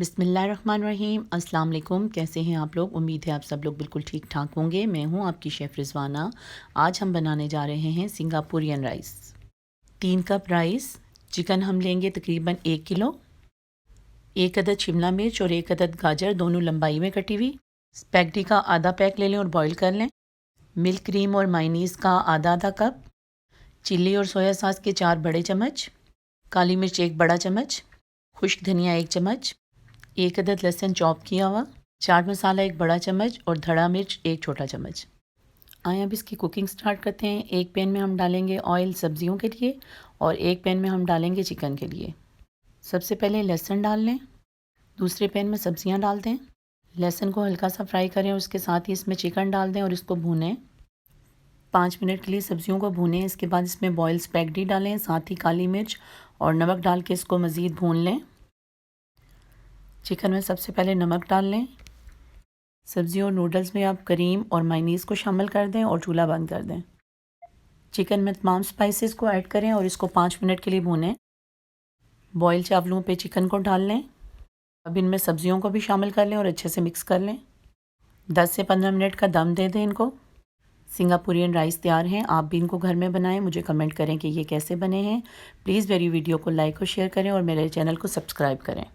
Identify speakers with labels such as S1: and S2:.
S1: बिस्मिल्लाहिर्रहमानिर्रहीम। अस्सलाम वालेकुम। कैसे हैं आप लोग? उम्मीद है आप सब लोग बिल्कुल ठीक ठाक होंगे। मैं हूं आपकी शेफ़ रिज़वाना। आज हम बनाने जा रहे हैं Singaporean rice. 3 cup rice. Chicken हम लेंगे तकरीबन 1 किलो। 1 अदद शिमला मिर्च और 1 अदद गाजर, दोनों लंबाई में कटी हुई। स्पैगेटी का आधा पैक ले लें और बॉईल कर लें। मिल्क क्रीम और मायोनीज़ का आधा आधा कप। चिल्ली और सोया सॉस के 4 बड़े चम्मच। काली मिर्च 1 बड़ा चम्मच। खुश्क धनिया 1 चम्मच। 1 अदद लहसुन चॉप किया हुआ। चाट मसाला 1 बड़ा चम्मच और धड़ा मिर्च 1 छोटा चम्मच। आइए अब इसकी कुकिंग स्टार्ट करते हैं। एक पैन में हम डालेंगे ऑयल सब्जियों के लिए और एक पैन में हम डालेंगे चिकन के लिए। सबसे पहले लहसुन डाल लें, दूसरे पैन में सब्जियां डाल दें। लहसुन को हल्का सा फ्राई करें, उसके साथ ही इसमें चिकन डाल दें और इसको भूनें। 5 मिनट के लिए सब्जियों को भूनें। इसके बाद इसमें बॉयल स्पैगेटी डालें, साथ ही काली मिर्च और नमक डाल के इसको मज़ीद भून लें। चिकन में सबसे पहले नमक डाल लें। सब्जियों और नूडल्स में आप करीम और मायोनीज़ को शामिल कर दें और चूल्हा बंद कर दें। चिकन में तमाम स्पाइसेस को ऐड करें और इसको 5 मिनट के लिए भूनें। बॉयल चावलों पे चिकन को डाल लें। अब इनमें सब्जियों को भी शामिल कर लें और अच्छे से मिक्स कर लें। 10 से 15 मिनट का दम दे दें इनको। सिंगापुरियन राइस तैयार हैं। आप भी इनको घर में बनाएं। मुझे कमेंट करें कि ये कैसे बने हैं। प्लीज़ मेरी वीडियो को लाइक और शेयर करें और मेरे चैनल को सब्सक्राइब करें।